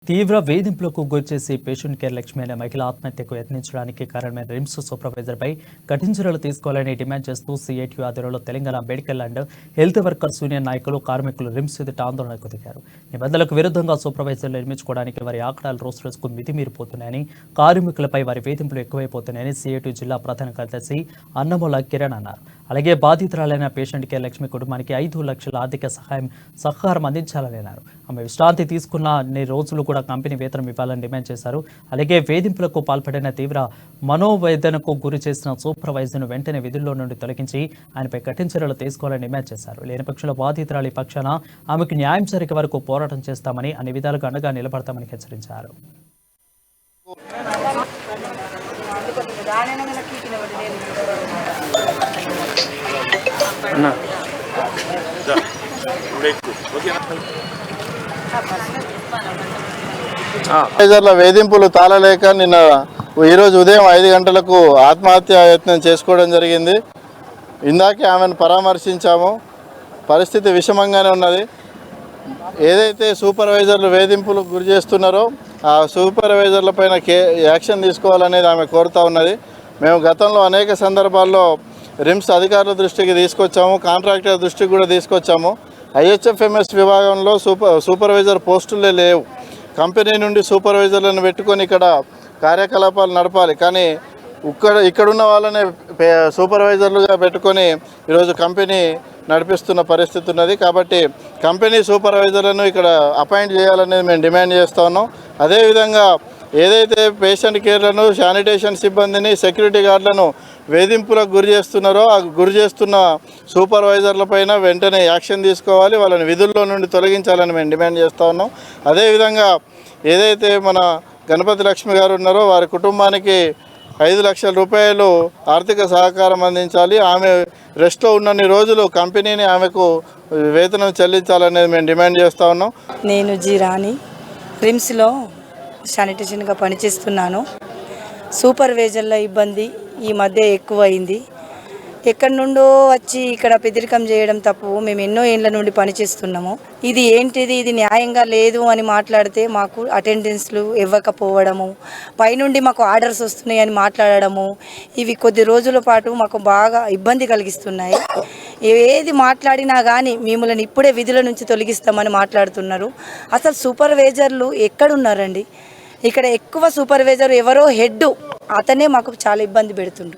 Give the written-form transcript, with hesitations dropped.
తీవ్ర వేధింపులకు గురిచేసి patient care Lakshmi అనే మహిళ ఆత్మహత్యకు యత్నించడానికి కారణమైన రిమ్స్ సూపర్వైజర్పై కఠిన చర్యలు తీసుకోవాలని డిమాండ్ చేస్తూ సిఐటియు ఆధ్వర్యంలో Telangana medical and health workers union నాయకులు కార్మికులు రిమ్స్ ఎదుట ఆందోళనకు దిగారు. నిబంధనలకు విరుద్ధంగా సూపర్వైజర్లు నిర్మించుకోవడానికి వారి ఆకడాలు రోజు రోజుకు మితిమీరిపోతున్నాయని, కార్మికులపై వారి వేధింపులు ఎక్కువైపోతున్నాయని సిఐటియు జిల్లా ప్రధాన కార్యదర్శి అన్నమూల కిరణ్ అన్నారు. అలాగే బాధితురాలైన పేషెంట్ కేర్ లక్ష్మి కుటుంబానికి 5 లక్షల ఆర్థిక సహకారం అందించాలని అన్నారు. ఆమె విశ్రాంతి తీసుకున్న అన్ని రోజులు కూడా కంపెనీ వేతనం ఇవ్వాలని డిమాండ్ చేశారు. అలాగే వేధింపులకు పాల్పడిన తీవ్ర మనోవేదనకు గురి చేసిన సూపర్వైజర్ను వెంటనే విధుల్లో నుండి తొలగించి ఆయనపై కఠిన చర్యలు తీసుకోవాలని డిమాండ్ చేశారు. లేని పక్షంలో బాధితురాలి పక్షాన ఆమెకు న్యాయం జరిగే వరకు పోరాటం చేస్తామని, అన్ని విధాలుగా అండగా నిలబడతామని హెచ్చరించారు. వేధింపులు తాళలేక నిన్న ఈరోజు ఉదయం 5 గంటలకు ఆత్మహత్య యత్నం చేసుకోవడం జరిగింది. ఇందాకే ఆమెను పరామర్శించాము. పరిస్థితి విషమంగానే ఉన్నది. ఏదైతే సూపర్వైజర్లు వేధింపులకు గురి చేస్తున్నారో ఆ సూపర్వైజర్ల పైన యాక్షన్ తీసుకోవాలనేది ఆమె కోరుతూ ఉన్నది. మేము గతంలో అనేక సందర్భాల్లో రిమ్స్ అధికారుల దృష్టికి తీసుకొచ్చాము, కాంట్రాక్టర్ దృష్టికి కూడా తీసుకొచ్చాము. ఐహెచ్ఎఫ్ఎంఎస్ విభాగంలో సూపర్వైజర్ పోస్టులే లేవు. కంపెనీ నుండి సూపర్వైజర్లను పెట్టుకొని ఇక్కడ కార్యకలాపాలు నడపాలి, కానీ ఇక్కడున్న వాళ్ళనే సూపర్వైజర్లుగా పెట్టుకొని ఈరోజు కంపెనీ నడిపిస్తున్న పరిస్థితి ఉన్నది. కాబట్టి కంపెనీ సూపర్వైజర్లను ఇక్కడ అపాయింట్ చేయాలనేది మేము డిమాండ్ చేస్తూ ఉన్నాం. అదేవిధంగా ఏదైతే పేషెంట్ కేర్లను, శానిటేషన్ సిబ్బందిని, సెక్యూరిటీ గార్డులను వేధింపులకు గురి చేస్తున్నారో ఆ గురి చేస్తున్న సూపర్వైజర్లపైన వెంటనే యాక్షన్ తీసుకోవాలి, వాళ్ళని విధుల్లో నుండి తొలగించాలని మేము డిమాండ్ చేస్తూ ఉన్నాం. అదేవిధంగా ఏదైతే మన గణపతి లక్ష్మి గారు ఉన్నారో వారి కుటుంబానికి 5 లక్షల రూపాయలు ఆర్థిక సహకారం అందించాలి. ఆమె రెస్ట్లో ఉన్నన్ని రోజులు కంపెనీని ఆమెకు వేతనం చెల్లించాలనేది మేము డిమాండ్ చేస్తూ ఉన్నాం. నేను జీరాని రిమ్స్లో శానిటేషన్గా పనిచేస్తున్నాను. సూపర్వైజర్ల ఇబ్బంది ఈ మధ్య ఎక్కువైంది. ఎక్కడి నుండో వచ్చి ఇక్కడ పెద్దరికం చేయడం తప్పు. మేము ఎన్నో ఏళ్ళ నుండి పనిచేస్తున్నాము. ఇది ఏంటిది, ఇది న్యాయంగా లేదు అని మాట్లాడితే మాకు అటెండెన్స్లు ఇవ్వకపోవడము, పైనుండి మాకు ఆర్డర్స్ వస్తున్నాయి అని మాట్లాడడము, ఇవి కొద్ది రోజుల పాటు మాకు బాగా ఇబ్బంది కలిగిస్తున్నాయి. ఏది మాట్లాడినా కానీ మిమ్మల్ని ఇప్పుడే విధుల నుంచి తొలగిస్తామని మాట్లాడుతున్నారు. అసలు సూపర్వైజర్లు ఎక్కడున్నారండి? ఇక్కడ ఎక్కువ సూపర్వైజర్ ఎవరో హెడ్, అతనే మాకు చాలా ఇబ్బంది పెడుతుండు.